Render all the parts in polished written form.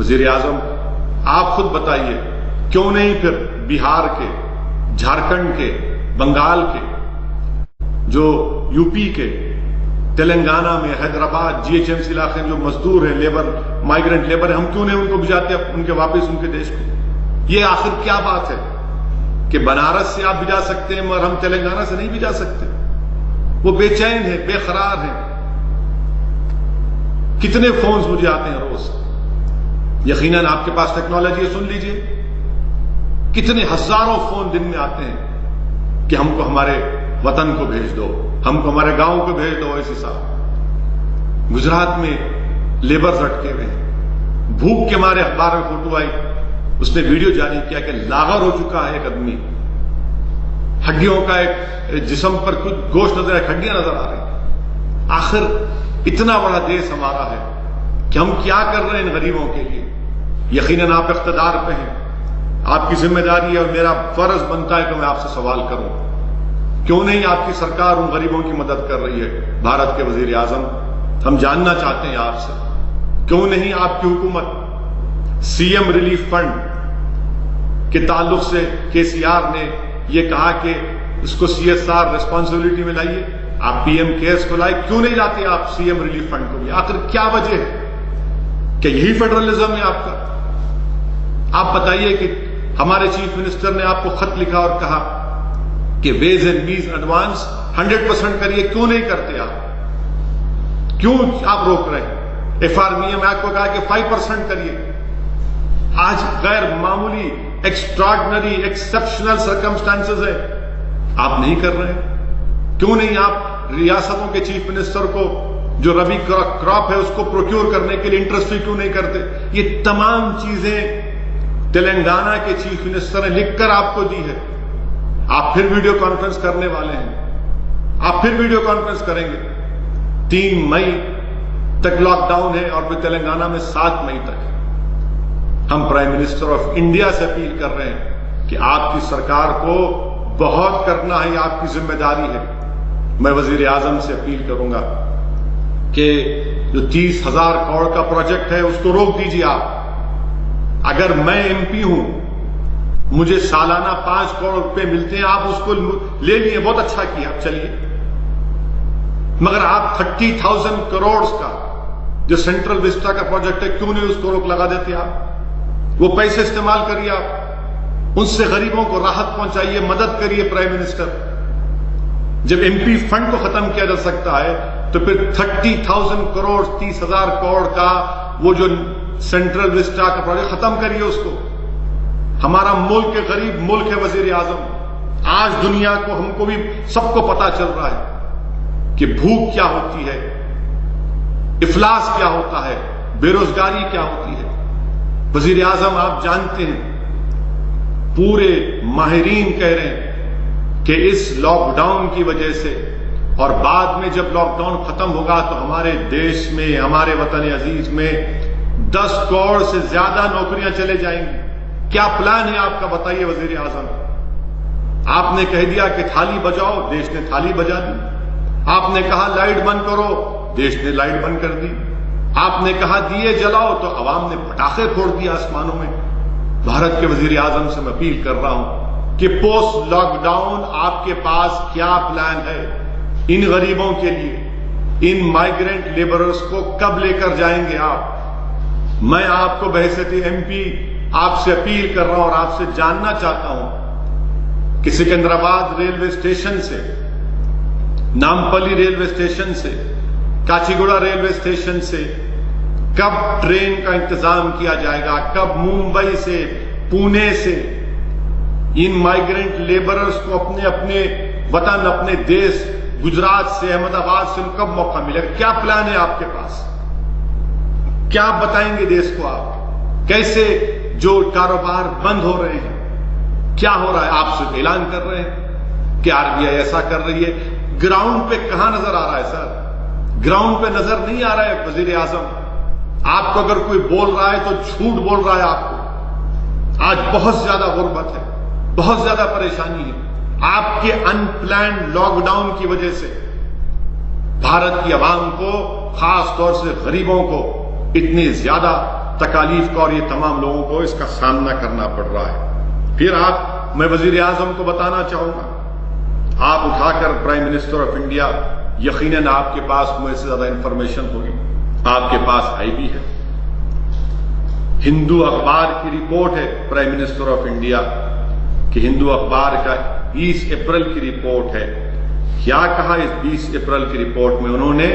وزیر اعظم آپ خود بتائیے، کیوں نہیں پھر بہار کے، جھارکھنڈ کے، بنگال کے، جو یو پی کے، تلنگانہ میں، حیدرآباد، GHMC علاقے میں جو مزدور ہیں، لیبر، مائیگرنٹ لیبر ہیں، ہم کیوں نہیں ان کو بھجاتے ان کے واپس ان کے دیش کو؟ یہ آخر کیا بات ہے کہ بنارس سے آپ بھجا سکتے ہیں مگر ہم تلنگانہ سے نہیں بھجا سکتے؟ وہ بے چین ہیں، بے قرار ہیں. کتنے فونز مجھے آتے ہیں روز. یقیناً آپ کے پاس ٹیکنالوجی ہے، سن لیجئے کتنے ہزاروں فون دن میں آتے ہیں کہ ہم کو ہمارے وطن کو بھیج دو، ہم کو ہمارے گاؤں کو بھیج دو. ایسی صاحب گجرات میں لیبرز اٹکے ہوئے ہیں، بھوک کے مارے اخبار میں فوٹو آئی، اس نے ویڈیو جاری کیا کہ لاغر ہو چکا ہے ایک آدمی، ہڈیوں کا ایک جسم پر کچھ گوشت نظر ہے، ہڈیاں نظر آ رہی ہیں. آخر اتنا بڑا دیش ہمارا ہے کہ ہم کیا کر رہے ہیں ان غریبوں کے لیے؟ یقیناً آپ اقتدار پہ ہیں، آپ کی ذمہ داری ہے اور میرا فرض بنتا ہے کہ میں آپ سے سوال کروں، کیوں نہیں آپ کی سرکار ان غریبوں کی مدد کر رہی ہے؟ بھارت کے وزیر اعظم، ہم جاننا چاہتے ہیں آپ سے، کیوں نہیں آپ کی حکومت CM ریلیف فنڈ کے تعلق سے KCR نے یہ کہا کہ اس کو CSR ریسپانسبلٹی میں لائیے، آپ PM کیئرس کو لائے، کیوں نہیں لاتے آپ CM ریلیف فنڈ کو بھی؟ آخر کیا وجہ ہے؟ کہ یہی فیڈرلزم ہے آپ کا؟ آپ بتائیے کہ ہمارے چیف منسٹر نے آپ کو خط لکھا اور کہا کہ ویز اینڈ میز ایڈوانس 100% کریے، کیوں نہیں کرتے آپ؟ کیوں آپ روک رہے ہیں؟ FRBM ایکٹ کو کہا کہ 5% کریے. آج غیر معمولی، ایکسٹراڈنری، ایکسپشنل سرکمسٹانسز ہے، آپ نہیں کر رہے ہیں. کیوں نہیں آپ ریاستوں کے چیف منسٹر کو جو ربی کراپ ہے اس کو پروکیور کرنے کے لیے انٹرسٹ کیوں نہیں کرتے؟ یہ تمام چیزیں تلنگانہ کے چیف منسٹر نے لکھ کر آپ کو دی ہے. آپ پھر ویڈیو کانفرنس کرنے والے ہیں، آپ پھر ویڈیو کانفرنس کریں گے. 3 مئی تک لاک ڈاؤن ہے اور پھر تلنگانہ میں 7 مئی تک. ہم پرائم منسٹر آف انڈیا سے اپیل کر رہے ہیں کہ آپ کی سرکار کو بہت کرنا ہے، یہ آپ کی ذمہ داری ہے. میں وزیر اعظم سے اپیل کروں گا کہ جو 30,000 کروڑ کا پروجیکٹ ہے اس کو روک دیجیے آپ. اگر میں MP ہوں، مجھے سالانہ 5 کروڑ روپے ملتے ہیں، آپ اس کو لے لیے، بہت اچھا کیا، چلیے. مگر آپ 30,000 کروڑ کا جو سینٹرل وسٹا کا پروجیکٹ ہے، کیوں نہیں اس کو روک لگا دیتے آپ؟ وہ پیسے استعمال کریے، آپ ان سے غریبوں کو راحت پہنچائیے، مدد کریے. پرائم منسٹر، جب MP فنڈ کو ختم کیا جا سکتا ہے تو پھر 30,000 کروڑ 30,000 کروڑ کا وہ جو سینٹرل وسٹا کا پروجیکٹ ختم کریے اس کو. ہمارا ملک کے غریب ملک ہے وزیر اعظم. آج دنیا کو، ہم کو بھی سب کو پتا چل رہا ہے کہ بھوک کیا ہوتی ہے، افلاس کیا ہوتا ہے، بے روزگاری کیا ہوتی ہے. وزیر اعظم آپ جانتے ہیں، پورے ماہرین کہہ رہے ہیں کہ اس لاک ڈاؤن کی وجہ سے اور بعد میں جب لاک ڈاؤن ختم ہوگا تو ہمارے دیش میں، ہمارے وطن عزیز میں 10 کروڑ سے زیادہ نوکریاں چلے جائیں گی. کیا پلان ہے آپ کا؟ بتائیے وزیر اعظم. آپ نے کہہ دیا کہ تھالی بجاؤ، دیش نے تھالی بجا دی. آپ نے کہا لائٹ بند کرو، دیش نے لائٹ بند کر دی. آپ نے کہا دیے جلاؤ تو عوام نے پٹاخے پھوڑ دیا آسمانوں میں. بھارت کے وزیر اعظم سے میں اپیل کر رہا ہوں کہ پوسٹ لاک ڈاؤن آپ کے پاس کیا پلان ہے ان غریبوں کے لیے؟ ان مائیگرنٹ لیبررز کو کب لے کر جائیں گے آپ؟ میں آپ کو بحیثیت MP آپ سے اپیل کر رہا ہوں اور آپ سے جاننا چاہتا ہوں کہ سکندرآباد ریلوے اسٹیشن سے، نامپلی ریلوے اسٹیشن سے، کاچیگوڑا ریلوے اسٹیشن سے کب ٹرین کا انتظام کیا جائے گا؟ کب ممبئی سے، پونے سے ان مائیگرنٹ لیبررز کو اپنے اپنے وطن، اپنے دیش، گجرات سے، احمد آباد سے کب موقع ملے گا؟ کیا پلان ہے آپ کے پاس؟ کیا بتائیں گے دیش کو آپ؟ کیسے جو کاروبار بند ہو رہے ہیں، کیا ہو رہا ہے؟ آپ سے اعلان کر رہے ہیں کہ RBI ایسا کر رہی ہے. گراؤنڈ پہ کہاں نظر آ رہا ہے سر؟ گراؤنڈ پہ نظر نہیں آ رہا ہے وزیر اعظم. آپ کو اگر کوئی بول رہا ہے تو جھوٹ بول رہا ہے آپ کو. آج بہت زیادہ غربت ہے، بہت زیادہ پریشانی ہے. آپ کے ان پلانڈ لاک ڈاؤن کی وجہ سے بھارت کی عوام کو، خاص طور سے غریبوں کو اتنی زیادہ تکالیف کا اور یہ تمام لوگوں کو اس کا سامنا کرنا پڑ رہا ہے۔ پھر میں وزیر اعظم کو بتانا چاہوں گا، آپ اٹھا کر پرائم منسٹر آف انڈیا، یقیناً آپ کے پاس مجھ سے زیادہ انفارمیشن ہوگی، آپ کے پاس آئی بھی ہے، ہندو اخبار کی رپورٹ ہے پرائم منسٹر آف انڈیا کہ ہندو اخبار کا 20 اپریل کی رپورٹ ہے۔ کیا کہا اس 20 اپریل کی رپورٹ میں؟ انہوں نے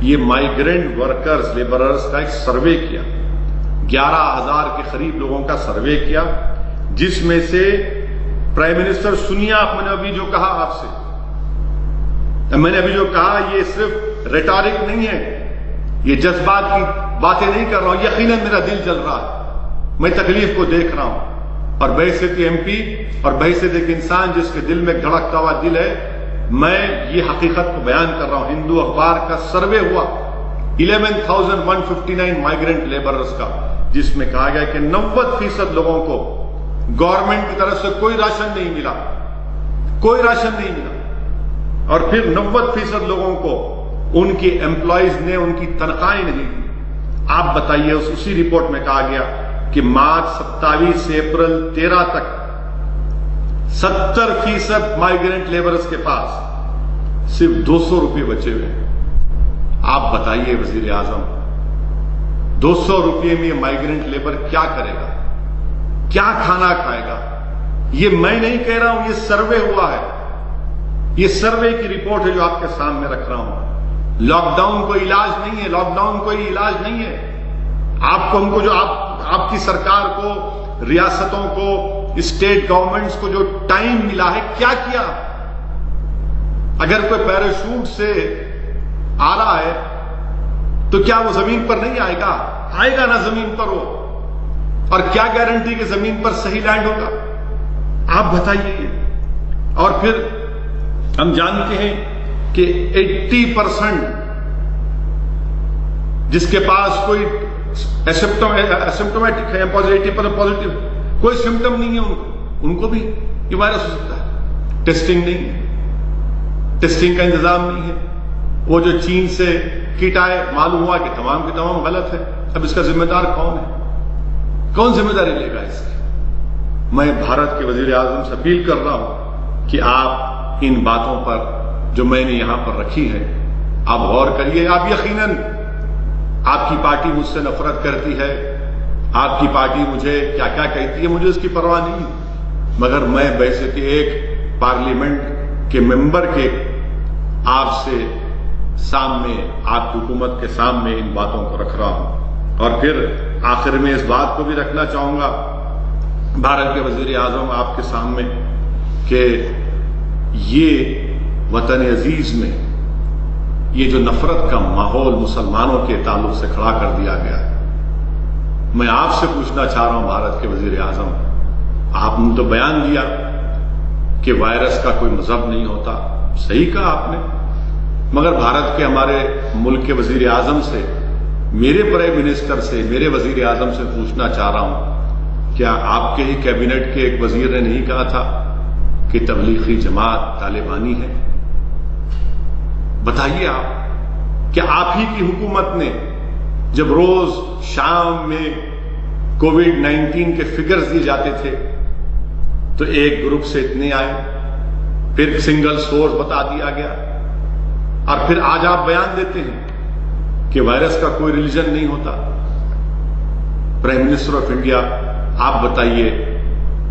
یہ مائیگرنٹ ورکرز، لیبررز کا ایک سروے کیا، 11,000 کے قریب لوگوں کا سروے کیا، جس میں سے پرائم منسٹر سنیے، میں نے ابھی جو کہا آپ سے، میں نے ابھی جو کہا یہ صرف ریٹارک نہیں ہے، یہ جذبات کی باتیں نہیں کر رہا ہوں، یقیناً میرا دل جل رہا ہے، میں تکلیف کو دیکھ رہا ہوں، اور بحیثیت ایم پی اور بحیثیت ایک انسان جس کے دل میں دھڑکتا ہوا دل ہے، میں یہ حقیقت کو بیان کر رہا ہوں۔ ہندو اخبار کا سروے ہوا 11,159 مائیگرنٹ لیبررز کا، جس میں کہا گیا کہ 90% لوگوں کو گورنمنٹ کی طرف سے کوئی راشن نہیں ملا، کوئی راشن نہیں ملا، اور پھر 90% لوگوں کو ان کی امپلائیز نے ان کی تنخواہیں نہیں دی۔ آپ بتائیے، اسی رپورٹ میں کہا گیا کہ مارچ 27 سے اپریل 13 تک 70% مائیگرنٹ لیبرز کے پاس صرف 200 روپے بچے ہوئے ہیں۔ آپ بتائیے وزیر اعظم، 200 روپے میں یہ مائیگرنٹ لیبر کیا کرے گا، کیا کھانا کھائے گا؟ یہ میں نہیں کہہ رہا ہوں، یہ سروے ہوا ہے، یہ سروے کی رپورٹ ہے جو آپ کے سامنے رکھ رہا ہوں۔ لاک ڈاؤن کوئی علاج نہیں ہے، لاک ڈاؤن کوئی علاج نہیں ہے۔ آپ کو، ہم کو، جو آپ کی سرکار کو، ریاستوں کو، اسٹیٹ گورنمنٹس کو جو ٹائم ملا ہے، کیا کیا؟ اگر کوئی پیراشوٹ سے آ رہا ہے تو کیا وہ زمین پر نہیں آئے گا؟ آئے گا نا زمین پر وہ، اور کیا گارنٹی کہ زمین پر صحیح لینڈ ہوگا؟ آپ بتائیے۔ اور پھر ہم جانتے ہیں کہ 80% جس کے پاس کوئی اسمپٹومیٹک ہے، پازیٹیو کوئی سمٹم نہیں ہے، ان کو بھی یہ وائرس ہو سکتا ہے۔ ٹیسٹنگ نہیں ہے، ٹیسٹنگ کا انتظام نہیں ہے۔ وہ جو چین سے کٹ آئے، معلوم ہوا کہ تمام کے تمام غلط ہے۔ اب اس کا ذمہ دار کون ہے؟ کون ذمہ داری لے گا اس کی؟ میں بھارت کے وزیر اعظم سے اپیل کر رہا ہوں کہ آپ ان باتوں پر جو میں نے یہاں پر رکھی ہے، آپ غور کریے۔ آپ یقیناً، آپ کی پارٹی مجھ سے نفرت کرتی ہے، آپ کی پارٹی مجھے کیا کیا کہتی ہے، مجھے اس کی پرواہ نہیں، مگر میں بحیثیت ایک پارلیمنٹ کے ممبر کے آپ سے سامنے، آپ کی حکومت کے سامنے ان باتوں کو رکھ رہا ہوں۔ اور پھر آخر میں اس بات کو بھی رکھنا چاہوں گا بھارت کے وزیر اعظم آپ کے سامنے کہ یہ وطن عزیز میں یہ جو نفرت کا ماحول مسلمانوں کے تعلق سے کھڑا کر دیا گیا، میں آپ سے پوچھنا چاہ رہا ہوں بھارت کے وزیر اعظم، آپ نے تو بیان دیا کہ وائرس کا کوئی مذہب نہیں ہوتا، صحیح کہا آپ نے، مگر بھارت کے ہمارے ملک کے وزیر اعظم سے، میرے پرائم منسٹر سے، میرے وزیر اعظم سے پوچھنا چاہ رہا ہوں، کیا آپ کے ہی کیبنٹ کے ایک وزیر نے نہیں کہا تھا کہ تبلیغی جماعت طالبانی ہے؟ بتائیے آپ، کہ آپ ہی کی حکومت نے جب روز شام میں کووڈ-19 کے فگرز دیے جاتے تھے تو ایک گروپ سے اتنے آئے، پھر سنگل سورس بتا دیا گیا، اور پھر آج آپ بیان دیتے ہیں کہ وائرس کا کوئی ریلیجن نہیں ہوتا۔ پرائم منسٹر آف انڈیا، آپ بتائیے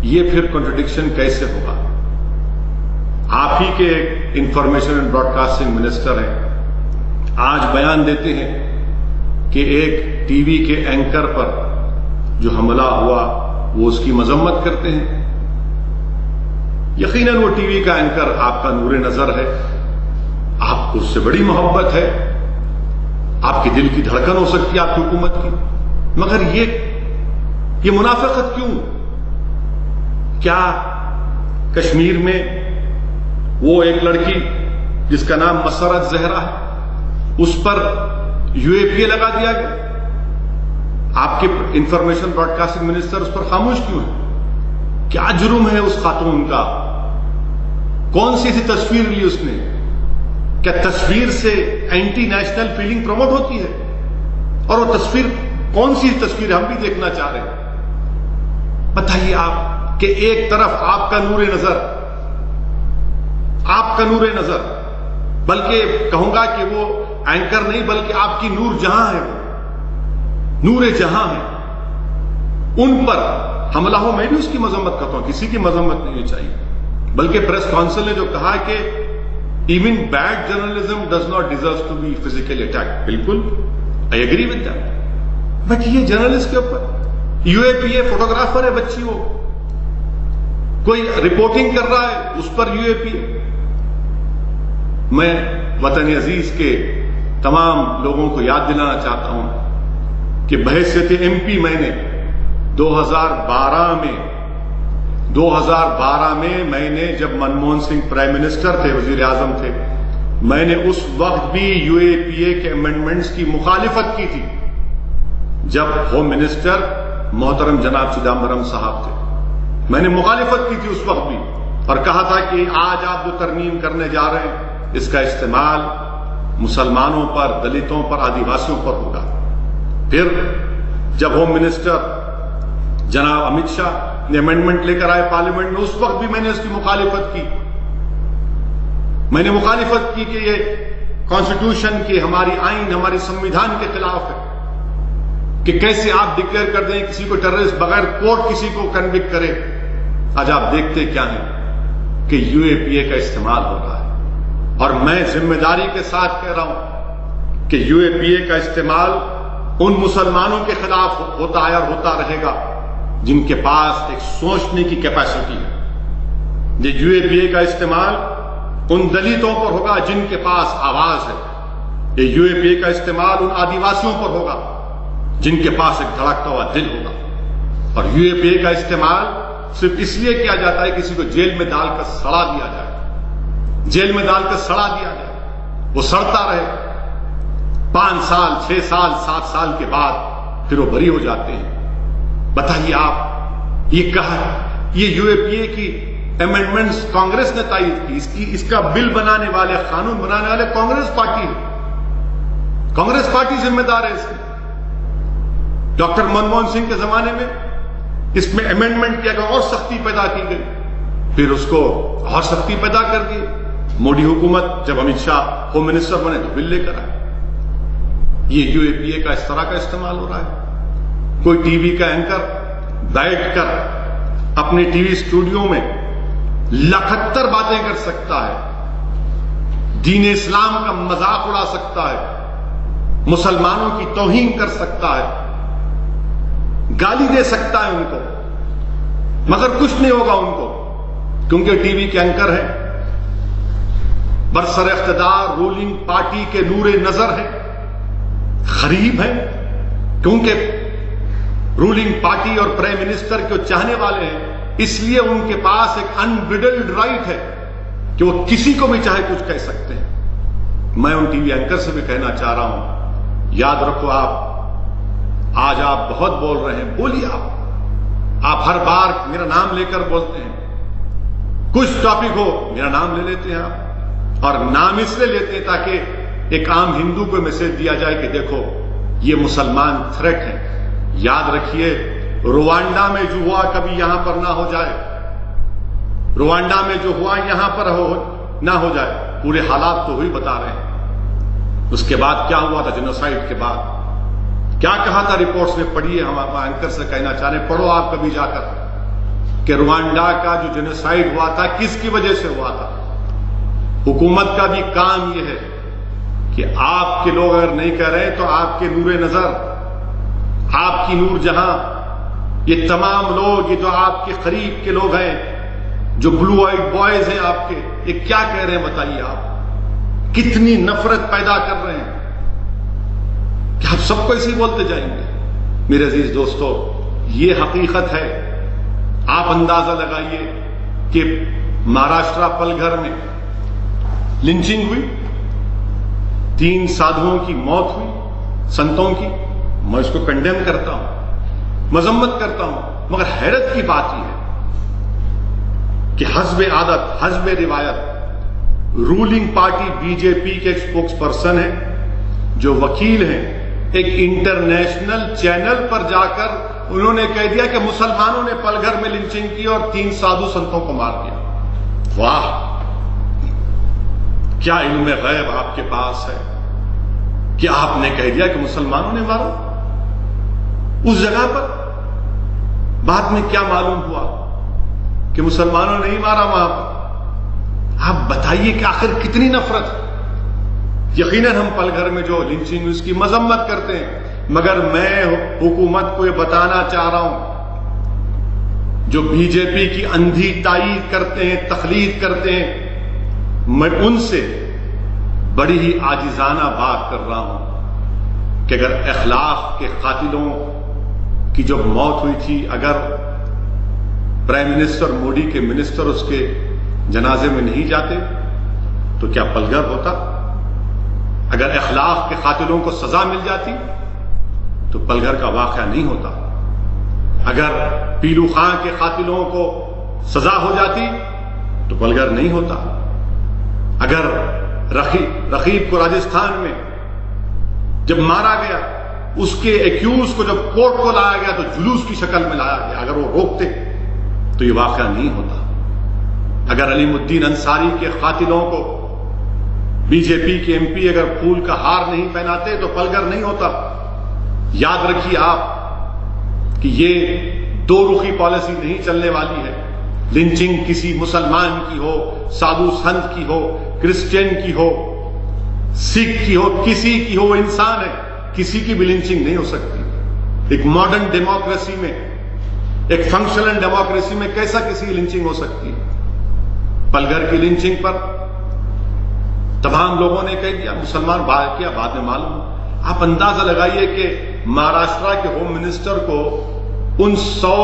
یہ پھر کنٹرڈکشن کیسے ہوگا؟ آپ ہی کے information and broadcasting minister ہیں، آج بیان دیتے ہیں کہ ایک ٹی وی کے اینکر پر جو حملہ ہوا وہ اس کی مذمت کرتے ہیں۔ یقیناً وہ ٹی وی کا اینکر آپ کا نور نظر ہے، آپ کو اس سے بڑی محبت ہے، آپ کے دل کی دھڑکن ہو سکتی ہے آپ کی حکومت کی، مگر یہ منافقت کیوں؟ کیا کشمیر میں وہ ایک لڑکی جس کا نام مسرت زہرا ہے، اس پر UAPA لگا دیا گیا؟ آپ کے انفارمیشن براڈ کاسٹنگ منسٹر اس پر خاموش کیوں ہے؟ کیا جرم ہے اس خاتون کا؟ کون سی ایسی تصویر لی اس نے؟ کیا تصویر سے اینٹی نیشنل فیلنگ پروموٹ ہوتی ہے؟ اور وہ تصویر کون سی تصویر ہم بھی دیکھنا چاہ رہے ہیں؟ بتائیے آپ کہ ایک طرف آپ کا نور نظر، بلکہ کہوں گا کہ وہ اینکر نہیں بلکہ آپ کی نور جہاں ہے، وہ نور جہاں ہے، ان پر حملہ ہو. میں بھی اس کی مذمت کرتا ہوں، کسی کی مذمت نہیں ہونی چاہیے. بلکہ پریس کونسل نے جو کہا کہ even bad journalism does not deserve to be physically attack, بالکل I agree with that. But یہ جرنلسٹ کے اوپر you a P a photographer ہے بچی، وہ کوئی رپورٹنگ کر رہا ہے اس پر یو اے پی اے. میں وطن عزیز کے تمام لوگوں کو یاد دلانا چاہتا ہوں کہ بحیثیت ایم پی میں نے 2012 میں میں نے جب منموہن سنگھ پرائم منسٹر تھے، وزیر اعظم تھے، میں نے اس وقت بھی یو اے پی اے کے امینڈمنٹس کی مخالفت کی تھی جب ہوم منسٹر محترم جناب چدمبرم صاحب تھے. میں نے مخالفت کی تھی اس وقت بھی اور کہا تھا کہ آج آپ جو ترمیم کرنے جا رہے ہیں اس کا استعمال مسلمانوں پر، دلتوں پر، آدیواسیوں پر ہوگا. پھر جب ہوم منسٹر جناب امت شاہ نے امینڈمنٹ لے کر آئے پارلیمنٹ میں، اس وقت بھی میں نے اس کی مخالفت کی. میں نے مخالفت کی کہ یہ کانسٹیٹیوشن کی، ہماری آئین، ہماری سمویدھان کے خلاف ہے کہ کیسے آپ ڈکلیئر کر دیں کسی کو ٹیررسٹ بغیر کورٹ کسی کو کنوکٹ کرے. آج آپ دیکھتے کیا ہیں کہ یو اے پی اے کا استعمال ہو رہا ہے، اور میں ذمہ داری کے ساتھ کہہ رہا ہوں کہ یو اے پی اے کا استعمال ان مسلمانوں کے خلاف ہوتا ہے اور ہوتا رہے گا جن کے پاس ایک سوچنے کی کیپیسٹی ہے. یہ یو اے پی اے کا استعمال ان دلتوں پر ہوگا جن کے پاس آواز ہے. یہ یو اے پی اے کا استعمال ان آدیواسیوں پر ہوگا جن کے پاس ایک دھڑکتا ہوا دل ہوگا. اور یو اے پی اے کا استعمال صرف اس لیے کیا جاتا ہے کسی کو جیل میں ڈال کر سڑا دیا جائے، جیل میں ڈال کر سڑا دیا جائے، وہ سڑتا رہے 5 سال 6 سال 7 سال کے بعد پھر وہ بری ہو جاتے ہیں. بتائیے آپ یہ کہا یہ یو اے پی اے کی امینڈمنٹس کانگریس نے تائید کی، اس کا بل بنانے والے، قانون بنانے والے کانگریس پارٹی ہے. کانگریس پارٹی ذمہ دار ہے اس کی. ڈاکٹر منموہن سنگھ کے زمانے میں اس میں امینڈمنٹ کیا گیا اور سختی پیدا کی گئی، پھر اس کو اور سختی پیدا کر دی. مودی حکومت جب امت شاہ ہوم منسٹر بنے تو بل لے کر آئے. یہ یو اے پی اے کا اس طرح کا استعمال ہو رہا ہے. کوئی ٹی وی کا اینکر بیٹھ کر اپنے ٹی وی اسٹوڈیو میں 71 باتیں کر سکتا ہے، دین اسلام کا مذاق اڑا سکتا ہے، مسلمانوں کی توہین کر سکتا ہے، گالی دے سکتا ہے ان کو، مگر کچھ نہیں ہوگا ان کو، کیونکہ ٹی وی کے اینکر ہیں، برسر اقتدار رولنگ پارٹی کے نور نظر ہیں، غریب ہیں، کیونکہ رولنگ پارٹی اور پرائم منسٹر کے چاہنے والے ہیں، اس لیے ان کے پاس ایک انبریڈلڈ رائٹ ہے کہ وہ کسی کو بھی چاہے کچھ کہہ سکتے ہیں. میں ان ٹی وی اینکر سے بھی کہنا چاہ رہا ہوں، یاد رکھو آج آپ بہت بول رہے ہیں، بولیے آپ ہر بار میرا نام لے کر بولتے ہیں، کچھ ٹاپک ہو میرا نام لے لیتے ہیں آپ، اور نام اس لیے لیتے ہیں تاکہ ایک عام ہندو کو میسج دیا جائے کہ دیکھو یہ مسلمان تھریٹ ہیں. یاد رکھیے روانڈا میں جو ہوا کبھی یہاں پر نہ ہو جائے، روانڈا میں جو ہوا یہاں پر نہ ہو جائے. پورے حالات تو وہی بتا رہے ہیں. اس کے بعد کیا ہوا تھا جینوسائیڈ کے بعد، کیا کہا تھا رپورٹس میں، پڑھیے. ہم اینکر سے کہنا چاہ رہے ہیں پڑھو آپ کبھی جا کر کہ روانڈا کا جو جینوسائیڈ ہوا تھا کس کی وجہ سے ہوا تھا. حکومت کا بھی کام یہ ہے کہ آپ کے لوگ اگر نہیں کہہ رہے تو آپ کے نور نظر، آپ کی نور جہاں، یہ تمام لوگ، یہ جو آپ کے قریب کے لوگ ہیں، جو بلو آئیڈ بوائز ہیں آپ کے، یہ کیا کہہ رہے ہیں بتائیے. آپ کتنی نفرت پیدا کر رہے ہیں کہ آپ سب کو ایسے ہی بولتے جائیں گے. میرے عزیز دوستو، یہ حقیقت ہے. آپ اندازہ لگائیے کہ مہاراشٹرا پلگھر میں لنچنگ ہوئی، 3 سادھوؤں کی موت ہوئی، سنتوں کی. میں اس کو کنڈیم کرتا ہوں، مذمت کرتا ہوں، مگر حیرت کی بات یہ ہے کہ حسب عادت، حسب روایت، رولنگ پارٹی بی جے پی کے ایک اسپوکس پرسن ہیں، جو وکیل ہیں، ایک انٹرنیشنل چینل پر جا کر انہوں نے کہہ دیا کہ مسلمانوں نے پل گھر میں لنچنگ کی اور 3 سادھو سنتوں کو مار دیا. واہ، کیا علم غیب آپ کے پاس ہے کہ آپ نے کہہ دیا کہ مسلمانوں نے مارا اس جگہ پر؟ بعد میں کیا معلوم ہوا کہ مسلمانوں نے نہیں مارا وہاں پر. آپ بتائیے کہ آخر کتنی نفرت ہے. یقیناً ہم پل گھر میں جو لنچنگ اس کی مذمت کرتے ہیں، مگر میں حکومت کو یہ بتانا چاہ رہا ہوں جو بی جے پی کی اندھی تائید کرتے ہیں، تقلید کرتے ہیں، میں ان سے بڑی ہی عاجزانہ بات کر رہا ہوں کہ اگر اخلاق کے قاتلوں کی جو موت ہوئی تھی، اگر پرائم منسٹر مودی کے منسٹر اس کے جنازے میں نہیں جاتے تو کیا پل گھر ہوتا؟ اگر اخلاق کے قاتلوں کو سزا مل جاتی تو پل گھر کا واقعہ نہیں ہوتا. اگر پیلو خان کے قاتلوں کو سزا ہو جاتی تو پل گھر نہیں ہوتا. اگر رقیب کو راجستھان میں جب مارا گیا، اس کے ایکیوز کو جب کورٹ کو لایا گیا تو جلوس کی شکل میں لایا گیا، اگر وہ روکتے تو یہ واقعہ نہیں ہوتا. اگر علیم الدین انصاری کے قاتلوں کو بی جے پی کے ایم پی اگر پھول کا ہار نہیں پہناتے تو پل گھر نہیں ہوتا. یاد رکھیے آپ کہ یہ 2 رخی پالیسی نہیں چلنے والی ہے. لنچنگ کسی مسلمان کی ہو، سادھو سنت کی ہو، کرسچین کی ہو، سکھ کی ہو، کسی کی ہو، وہ انسان ہے، کسی کی بھی لنچنگ نہیں ہو سکتی. ایک ماڈرن ڈیموکریسی میں، ایک فنکشنل ڈیموکریسی میں کیسا کسی کی لنچنگ ہو سکتی ہے؟ پل گھر کی لنچنگ پر تمام لوگوں نے کہہ دیا مسلمان باہر کیا، بعد میں معلوم. آپ اندازہ لگائیے کہ مہاراشٹرا کے ہوم منسٹر کو ان 100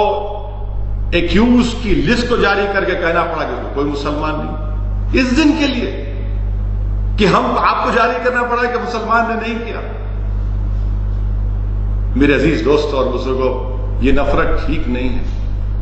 ایکیوز کی لسٹ کو جاری کر کے کہنا پڑا کہ کوئی مسلمان نہیں اس دن کے لیے، کہ ہم آپ کو جاری کرنا پڑا کہ مسلمان نے نہیں کیا. میرے عزیز دوستوں اور بزرگوں، یہ نفرت ٹھیک نہیں ہے.